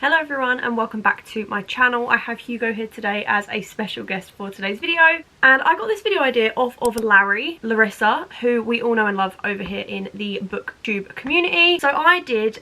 Hello everyone and welcome back to my channel. I have Hugo here today as a special guest for today's video, and I got this video idea off of Larissa, who we all know and love over here in the booktube community. So I did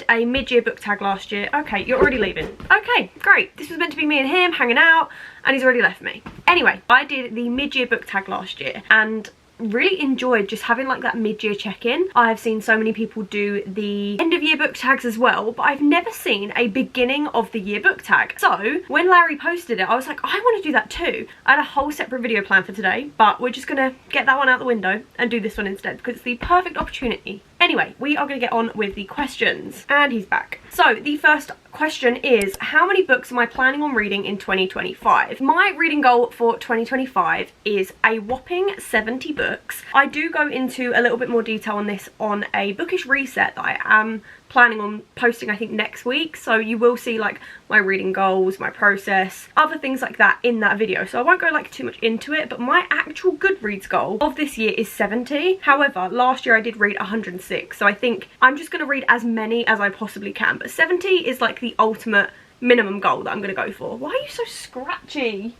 a mid-year book tag last year. Okay, you're already leaving. Okay, great. This was meant to be me and him hanging out and he's already left me. Anyway, I did the mid-year book tag last year and really enjoyed just having like that mid-year check-in. I have seen so many people do the end of year book tags as well, but I've never seen a beginning of the year book tag. So when Larry posted it, I was like, I want to do that too. I had a whole separate video plan for today, but we're just gonna get that one out the window and do this one instead because it's the perfect opportunity. Anyway, we are going to get on with the questions. And he's back. So the first question is, how many books am I planning on reading in 2025? My reading goal for 2025 is a whopping 70 books. I do go into a little bit more detail on this on a bookish reset that I am planning on posting, I think, next week. So you will see like my reading goals, my process, other things like that in that video. So I won't go like too much into it, but my actual Goodreads goal of this year is 70. However, last year I did read 106. So I think I'm just going to read as many as I possibly can. But 70 is like the ultimate minimum goal that I'm going to go for. Why are you so scratchy?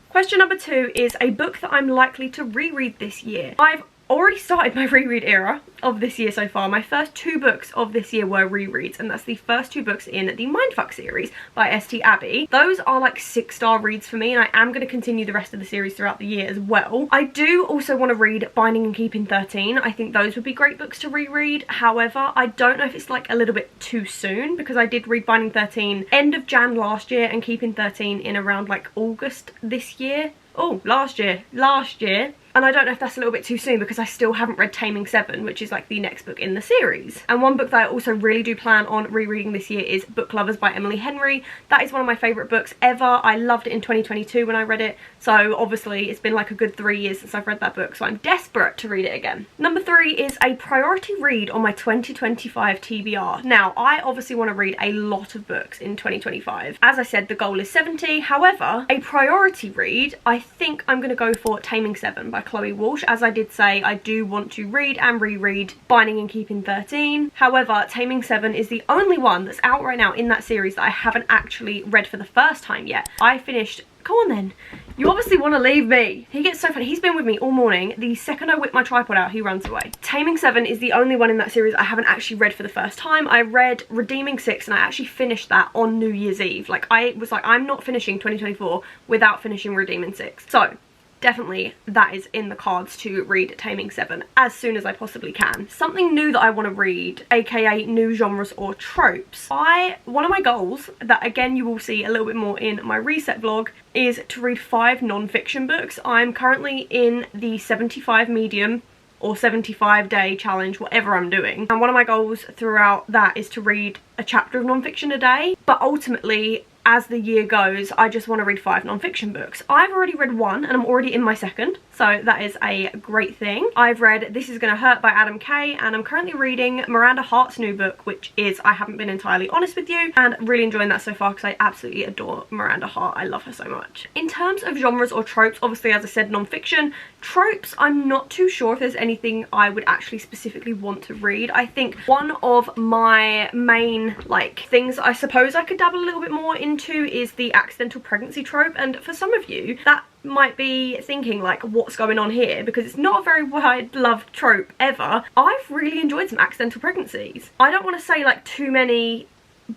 Question number 2 is a book that I'm likely to reread this year. I've already started my reread era of this year so far. My first 2 books of this year were rereads, and that's the first 2 books in the Mindfuck series by St. Abbey. Those are like 6-star reads for me, and I am going to continue the rest of the series throughout the year as well. I do also want to read Binding and Keeping 13. I think those would be great books to reread. However, I don't know if it's like a little bit too soon, because I did read Binding 13 end of Jan last year and Keeping 13 in around like August this year. Oh, last year. And I don't know if that's a little bit too soon because I still haven't read Taming 7, which is like the next book in the series. And one book that I also really do plan on rereading this year is Book Lovers by Emily Henry. That is one of my favourite books ever. I loved it in 2022 when I read it. So obviously it's been like a good 3 years since I've read that book, so I'm desperate to read it again. Number 3 is a priority read on my 2025 TBR. Now, I obviously want to read a lot of books in 2025. As I said, the goal is 70. However, a priority read, I think I'm going to go for Taming 7 by Chloe Walsh. As I did say, I do want to read and reread Binding and Keeping 13. However, Taming 7 is the only one that's out right now in that series that I haven't actually read for the first time yet. I finished... Come on then. You obviously want to leave me. He gets so funny. He's been with me all morning. The second I whip my tripod out, he runs away. Taming 7 is the only one in that series I haven't actually read for the first time. I read Redeeming 6 and I actually finished that on New Year's Eve. Like, I was like, I'm not finishing 2024 without finishing Redeeming 6. So definitely that is in the cards to read Taming 7 as soon as I possibly can. Something new that I want to read, aka new genres or tropes. One of my goals, that again you will see a little bit more in my reset vlog, is to read 5 non-fiction books. I'm currently in the 75 medium or 75 day challenge, whatever I'm doing. And one of my goals throughout that is to read a chapter of non-fiction a day. But ultimately, as the year goes, I just want to read 5 non-fiction books. I've already read 1 and I'm already in my second, so that is a great thing. I've read This Is Gonna Hurt by Adam Kay, and I'm currently reading Miranda Hart's new book, which is I Haven't Been Entirely Honest With You, and really enjoying that so far because I absolutely adore Miranda Hart. I love her so much. In terms of genres or tropes, obviously, as I said, non-fiction. Tropes, I'm not too sure if there's anything I would actually specifically want to read. I think one of my main like things I suppose I could dabble a little bit more into is the accidental pregnancy trope, and for some of you that might be thinking like, what's going on here, because it's not a very wide loved trope ever. I've really enjoyed some accidental pregnancies. I don't want to say like too many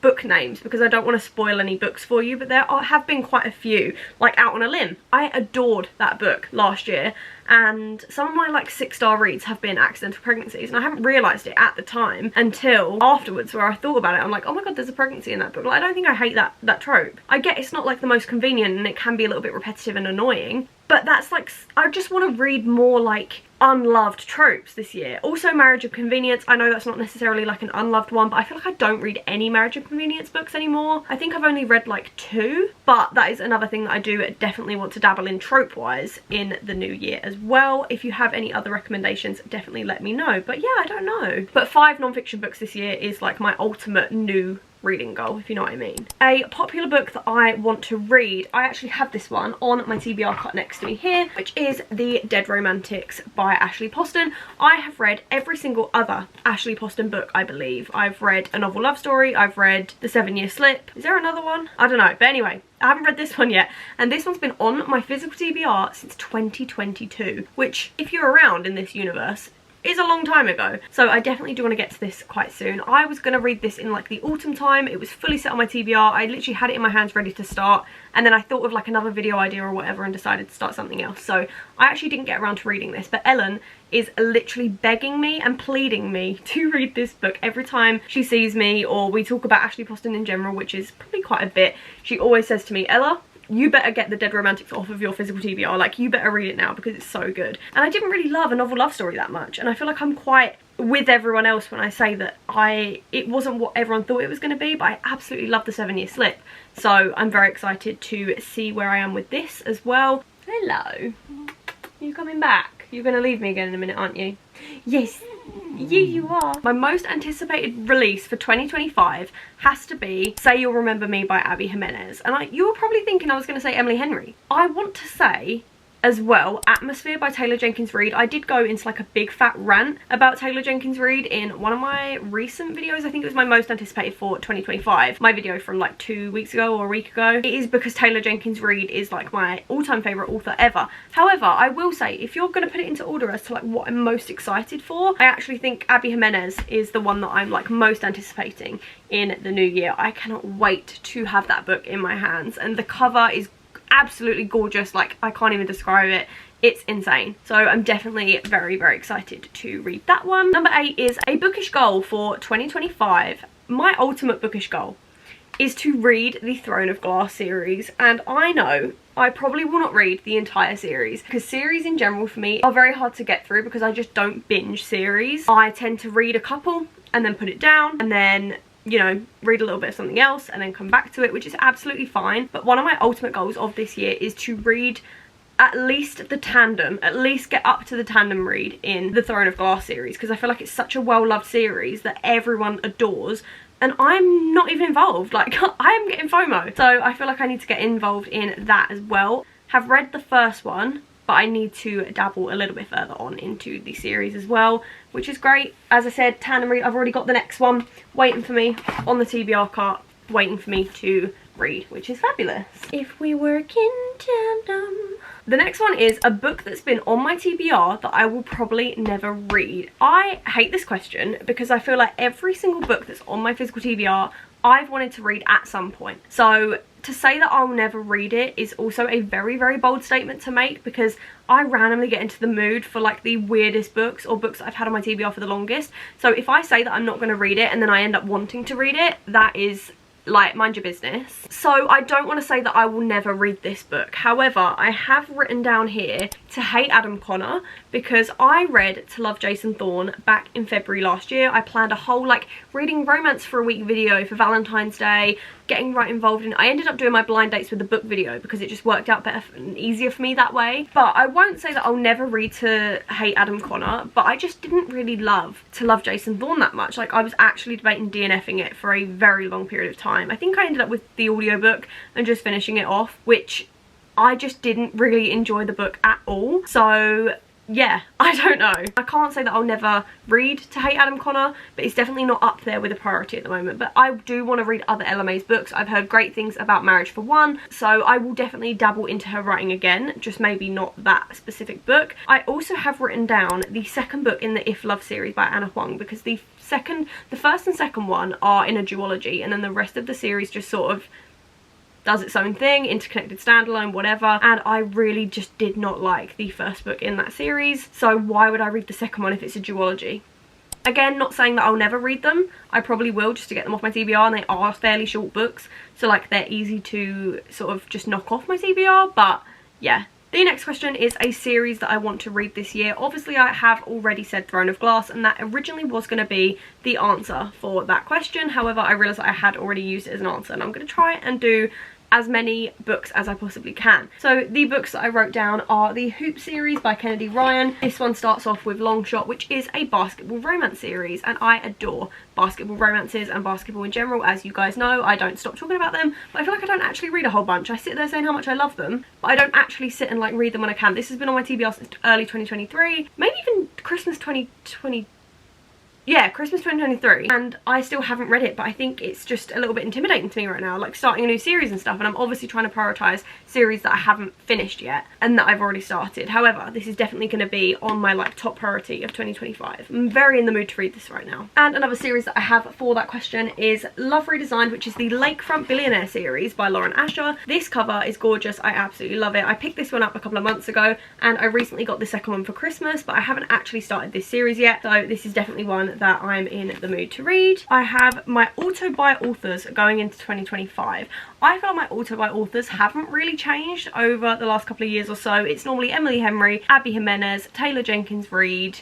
book names because I don't want to spoil any books for you, but there have been quite a few. Like Out on a Limb, I adored that book last year, and some of my like 6-star reads have been accidental pregnancies, and I haven't realised it at the time until afterwards where I thought about it. I'm like, oh my god, there's a pregnancy in that book. Like, I don't think I hate that trope. I get it's not like the most convenient and it can be a little bit repetitive and annoying, but that's like, I just want to read more like unloved tropes this year. Also Marriage of Convenience, I know that's not necessarily like an unloved one, but I feel like I don't read any Marriage of Convenience books anymore. I think I've only read like 2, but that is another thing that I do definitely want to dabble in trope wise in the new year as well. If you have any other recommendations, definitely let me know. But yeah, I don't know. But 5 non-fiction books this year is like my ultimate new reading goal, if you know what I mean. A popular book that I want to read, I actually have this one on my TBR cut next to me here, which is The Dead Romantics by Ashley Poston. I have read every single other Ashley Poston book, I believe. I've read A Novel Love Story, I've read The 7-Year Slip. Is there another one? I don't know, but anyway, I haven't read this one yet, and this one's been on my physical TBR since 2022, which, if you're around in this universe, is a long time ago. So I definitely do want to get to this quite soon. I was going to read this in like the autumn time. It was fully set on my TBR. I literally had it in my hands ready to start, and then I thought of like another video idea or whatever and decided to start something else. So I actually didn't get around to reading this, but Ellen is literally begging me and pleading me to read this book every time she sees me, or we talk about Ashley Poston in general, which is probably quite a bit. She always says to me, Ella, you better get The Dead Romantics off of your physical TBR, like you better read it now because it's so good. And I didn't really love A Novel Love Story that much, and I feel like I'm quite with everyone else when I say that it wasn't what everyone thought it was going to be, but I absolutely love The 7-Year Slip. So I'm very excited to see where I am with this as well. Hello, you coming back? You're going to leave me again in a minute, aren't you? Yes. Yeah, you are. My most anticipated release for 2025 has to be Say You'll Remember Me by Abby Jimenez. And you were probably thinking I was going to say Emily Henry. I want to say as well Atmosphere by Taylor Jenkins Reid. I did go into like a big fat rant about Taylor Jenkins Reid in one of my recent videos. I think it was my most anticipated for 2025, my video from like 2 weeks ago or a week ago. It is because Taylor Jenkins Reid is like my all-time favorite author ever. However, I will say, if you're going to put it into order as to like what I'm most excited for, I actually think Abby Jimenez is the one that I'm like most anticipating in the new year. I cannot wait to have that book in my hands, and the cover is absolutely gorgeous. Like, I can't even describe it. It's insane. So I'm definitely very, very excited to read that one. Number 8 is a bookish goal for 2025. My ultimate bookish goal is to read the Throne of Glass series, and I know I probably will not read the entire series because series in general for me are very hard to get through because I just don't binge series. I tend to read a couple and then put it down, and then, you know, read a little bit of something else and then come back to it, which is absolutely fine. But one of my ultimate goals of this year is to read at least the tandem, at least get up to the tandem read in the Throne of Glass series, because I feel like it's such a well-loved series that everyone adores, and I'm not even involved. Like, I'm getting FOMO. So I feel like I need to get involved in that as well. Have read the first one, but I need to dabble a little bit further on into the series as well, which is great. As I said, tandem read, I've already got the next one waiting for me on the TBR cart, waiting for me to read, which is fabulous. If we work in tandem. The next one is a book that's been on my TBR that I will probably never read. I hate this question because I feel like every single book that's on my physical TBR I've wanted to read at some point. So to say that I'll never read it is also a very, very bold statement to make, because I randomly get into the mood for like the weirdest books or books that I've had on my TBR for the longest. So if I say that I'm not going to read it and then I end up wanting to read it, that is like, mind your business. So I don't want to say that I will never read this book. However, I have written down here To Hate Adam Connor, because I read To Love Jason Thorne back in February last year. I planned a whole like reading romance for a week video for Valentine's Day, getting right involved in it. I ended up doing my blind dates with the book video because it just worked out better and easier for me that way. But I won't say that I'll never read To Hate Adam Connor, but I just didn't really love To Love Jason Thorne that much. Like, I was actually debating DNFing it for a very long period of time. I think I ended up with the audiobook and just finishing it off, which I just didn't really enjoy the book at all. So yeah, I don't know. I can't say that I'll never read To Hate Adam Connor, but it's definitely not up there with a priority at the moment. But I do want to read other Ella May's books. I've heard great things about Marriage for One, so I will definitely dabble into her writing again, just maybe not that specific book. I also have written down the second book in the If Love series by Anna Huang, because the first and second one are in a duology, and then the rest of the series just sort of does its own thing, interconnected, standalone, whatever, and I really just did not like the first book in that series, so why would I read the second one if it's a duology? Again, not saying that I'll never read them. I probably will, just to get them off my TBR, and they are fairly short books, so like they're easy to sort of just knock off my TBR. But yeah. The next question is a series that I want to read this year. Obviously, I have already said Throne of Glass, and that originally was going to be the answer for that question. However, I realised that I had already used it as an answer, and I'm going to try and do as many books as I possibly can. So the books that I wrote down are the Hoop series by Kennedy Ryan. This one starts off with Long Shot, which is a basketball romance series, and I adore basketball romances and basketball in general. As you guys know, I don't stop talking about them, but I feel like I don't actually read a whole bunch. I sit there saying how much I love them, but I don't actually sit and like read them when I can. This has been on my TBR since early 2023, maybe even Christmas 2020. Yeah, Christmas 2023, and I still haven't read it, but I think it's just a little bit intimidating to me right now, like starting a new series and stuff, and I'm obviously trying to prioritise series that I haven't finished yet and that I've already started. However, this is definitely going to be on my like top priority of 2025. I'm very in the mood to read this right now. And another series that I have for that question is Love Redesigned, which is the Lakefront Billionaire series by Lauren Asher. This cover is gorgeous. I absolutely love it. I picked this one up a couple of months ago, and I recently got the second one for Christmas, but I haven't actually started this series yet, so this is definitely one that I'm in the mood to read. I have my auto-buy authors going into 2025. I feel like my auto-buy authors haven't really changed over the last couple of years or so. It's normally Emily Henry, Abby Jimenez, Taylor Jenkins Reid.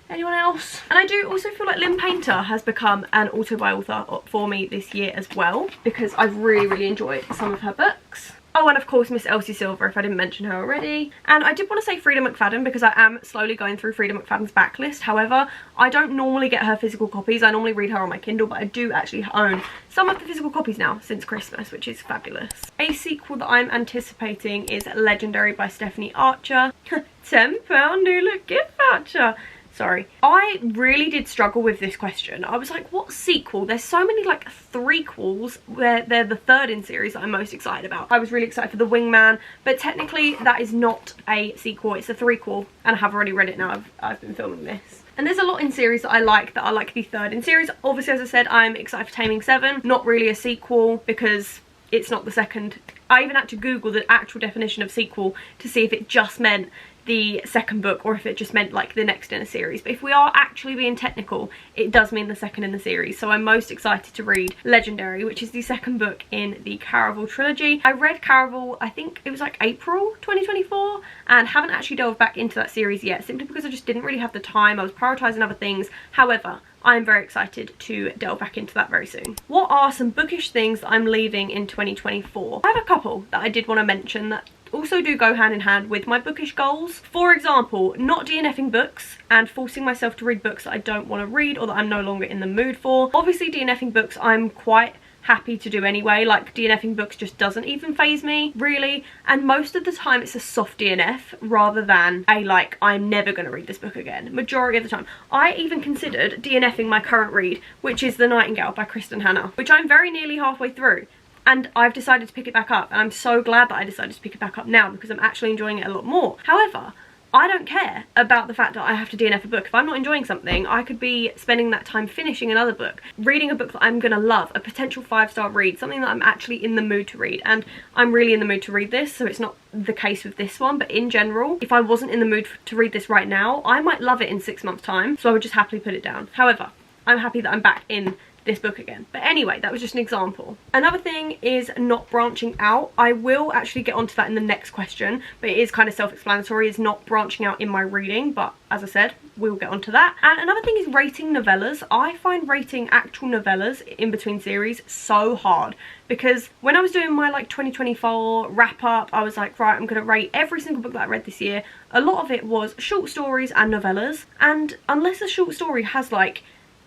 Anyone else? And I do also feel like Lynn Painter has become an auto-buy author for me this year as well, because I've really enjoyed some of her books. Oh, and of course Miss Elsie Silver, if I didn't mention her already. And I did want to say Frida McFadden, because I am slowly going through Frida McFadden's backlist. However, I don't normally get her physical copies. I normally read her on my Kindle, but I do actually own some of the physical copies now since Christmas, which is fabulous. A sequel that I'm anticipating is Legendary by Stephanie Archer. £10 new look gift voucher. Sorry. I really did struggle with this question. I was like, what sequel? There's so many like threequels where they're the third in series that I'm most excited about. I was really excited for The Wingman, but technically that is not a sequel, it's a threequel, and I have already read it now. I've been filming this. And there's a lot in series that I like the third in series. Obviously, as I said, I'm excited for Taming 7. Not really a sequel because it's not the second. I even had to Google the actual definition of sequel to see if it just meant the second book or if it just meant like the next in a series. But if we are actually being technical, it does mean the second in the series. So I'm most excited to read Legendary, which is the second book in the Caraval trilogy. I read Caraval, I think it was like April 2024, and haven't actually delved back into that series yet, simply because I just didn't really have the time. I was prioritising other things. However, I'm very excited to delve back into that very soon. What are some bookish things that I'm leaving in 2024? I have a couple that I did want to mention that also do go hand in hand with my bookish goals. For example, not DNFing books and forcing myself to read books that I don't want to read or that I'm no longer in the mood for. Obviously DNFing books I'm quite happy to do anyway. Like, DNFing books just doesn't even faze me really, and most of the time it's a soft DNF rather than a like I'm never going to read this book again. Majority of the time. I even considered DNFing my current read, which is The Nightingale by Kristen Hanna, which I'm very nearly halfway through. And I've decided to pick it back up, and I'm so glad that I decided to pick it back up now because I'm actually enjoying it a lot more. However, I don't care about the fact that I have to DNF a book. If I'm not enjoying something, I could be spending that time finishing another book, reading a book that I'm gonna love, a potential 5-star read, something that I'm actually in the mood to read. And I'm really in the mood to read this, so it's not the case with this one, but in general, if I wasn't in the mood to read this right now, I might love it in 6 months' time, so I would just happily put it down. However, I'm happy that I'm back in this book again. But anyway, that was just an example. Another thing is not branching out. I will actually get onto that in the next question, but it is kind of self-explanatory. It's not branching out in my reading, but as I said, we'll get onto that. And another thing is rating novellas. I find rating actual novellas in between series so hard, because when I was doing my like 2024 wrap up, I was like, right, I'm gonna rate every single book that I read this year. A lot of it was short stories and novellas, and unless a short story has like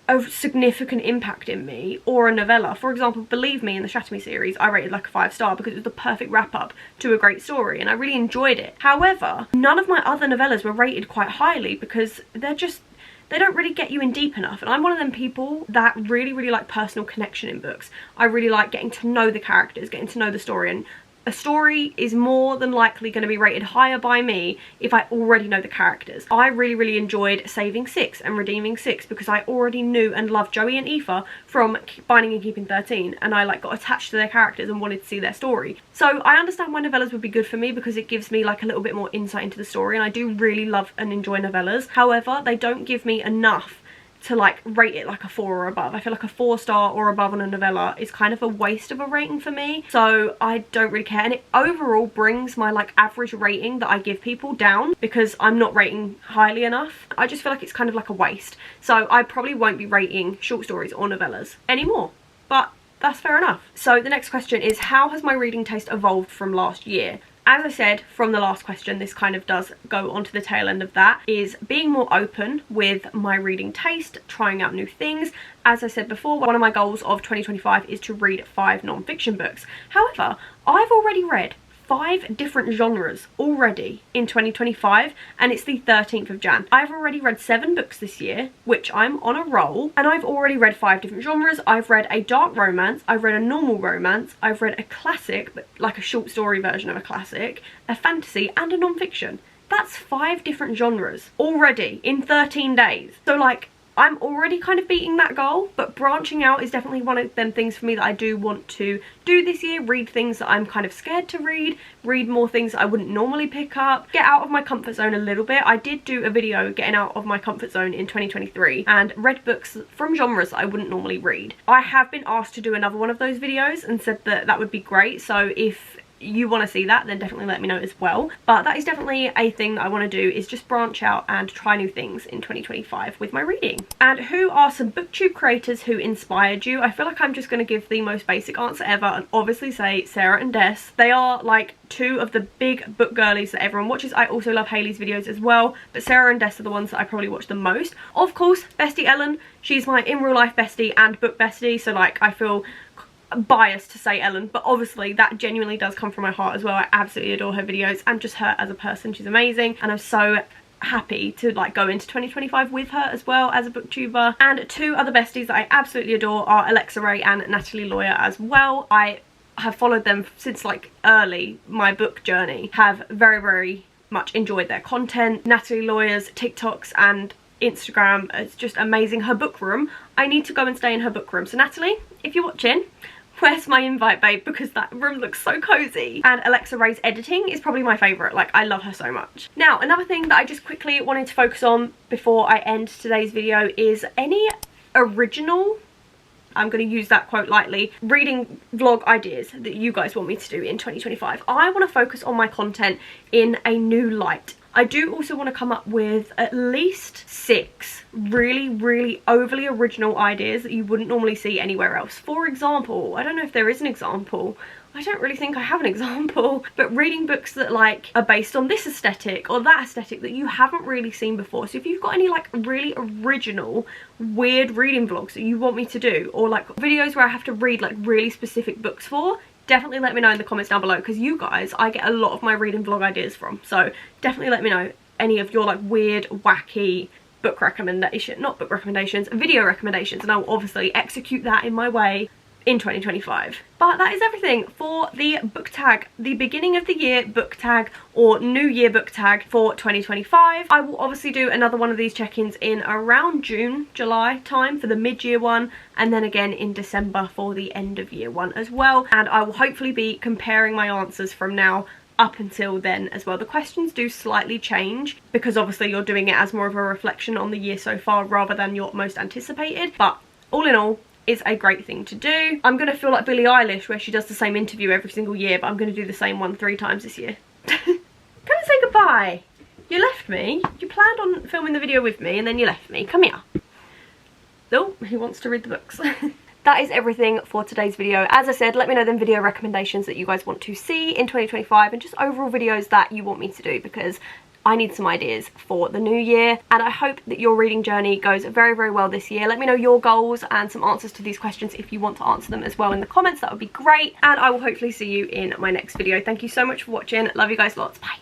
a significant impact in me, or a novella, for example, Believe Me in the Shatter Me series, I rated like a 5-star because it was the perfect wrap up to a great story and I really enjoyed it. However, none of my other novellas were rated quite highly because they don't really get you in deep enough, and I'm one of them people that really like personal connection in books. I really like getting to know the characters, getting to know the story, and a story is more than likely going to be rated higher by me if I already know the characters. I really enjoyed Saving 6 and Redeeming 6 because I already knew and loved Joey and Aoife from Binding and Keeping 13, and I like got attached to their characters and wanted to see their story. So I understand why novellas would be good for me because it gives me like a little bit more insight into the story, and I do really love and enjoy novellas. However, they don't give me enough to like rate it like a 4 or above. I feel like a 4-star or above on a novella is kind of a waste of a rating for me, so I don't really care, and it overall brings my like average rating that I give people down because I'm not rating highly enough. I just feel like it's kind of like a waste, so I probably won't be rating short stories or novellas anymore. But that's fair enough. So the next question is, how has my reading taste evolved from last year? As I said from the last question, this kind of does go onto the tail end of that, is being more open with my reading taste, trying out new things. As I said before, one of my goals of 2025 is to read 5 non-fiction books. However, I've already read 5 different genres already in 2025, and it's the 13th of Jan. I've already read 7 books this year, which I'm on a roll, and I've already read 5 different genres. I've read a dark romance, I've read a normal romance, I've read a classic, but like a short story version of a classic, a fantasy, and a non-fiction. That's 5 different genres already in 13 days. So like, I'm already kind of beating that goal, but branching out is definitely one of them things for me that I do want to do this year. Read things that I'm kind of scared to read more things that I wouldn't normally pick up, get out of my comfort zone a little bit. I did do a video getting out of my comfort zone in 2023 and read books from genres that I wouldn't normally read. I have been asked to do another one of those videos and said that that would be great, so if you want to see that, then definitely let me know as well. But that is definitely a thing that I want to do, is just branch out and try new things in 2025 with my reading. And who are some booktube creators who inspired you? I feel like I'm just going to give the most basic answer ever and obviously say Sarah and Des. They are like 2 of the big book girlies that everyone watches. I also love Hayley's videos as well, but Sarah and Des are the ones that I probably watch the most. Of course, bestie Ellen, she's my in real life bestie and book bestie, so like I feel biased to say Ellen, but obviously that genuinely does come from my heart as well. I absolutely adore her videos and just her as a person. She's amazing, and I'm so happy to like go into 2025 with her as well as a booktuber. And 2 other besties that I absolutely adore are Alexa Ray and Natalie Lawyer as well. I have followed them since like early my book journey, have very much enjoyed their content. Natalie Lawyer's TikToks and Instagram is just amazing. Her book room, I need to go and stay in her book room. So Natalie, if you're watching, where's my invite, babe? Because that room looks so cozy. And Alexa Ray's editing is probably my favourite. Like, I love her so much. Now, another thing that I just quickly wanted to focus on before I end today's video is any original, I'm going to use that quote lightly, reading vlog ideas that you guys want me to do in 2025. I want to focus on my content in a new light. I do also want to come up with at least 6 really overly original ideas that you wouldn't normally see anywhere else. For example, I don't know if there is an example. I don't really think I have an example, but reading books that like are based on this aesthetic or that aesthetic that you haven't really seen before. So if you've got any like really original weird reading vlogs that you want me to do, or like videos where I have to read like really specific books for, definitely let me know in the comments down below, because you guys, I get a lot of my reading vlog ideas from. So definitely let me know any of your like weird, wacky book recommendation, not book recommendations, video recommendations, and I will obviously execute that in my way in 2025. But that is everything for the book tag, the beginning of the year book tag or new year book tag for 2025. I will obviously do another one of these check-ins in around June, July time for the mid-year one, and then again in December for the end of year one as well. And I will hopefully be comparing my answers from now up until then as well. The questions do slightly change because obviously you're doing it as more of a reflection on the year so far rather than your most anticipated, but all in all, is a great thing to do. I'm gonna feel like Billie Eilish where she does the same interview every single year, but I'm gonna do the same one 3 times this year. Come and say goodbye. You left me. You planned on filming the video with me and then you left me. Come here. Oh, he wants to read the books. That is everything for today's video. As I said, let me know them video recommendations that you guys want to see in 2025 and just overall videos that you want me to do, because I need some ideas for the new year, and I hope that your reading journey goes very well this year. Let me know your goals and some answers to these questions if you want to answer them as well in the comments. That would be great, and I will hopefully see you in my next video. Thank you so much for watching. Love you guys lots. Bye.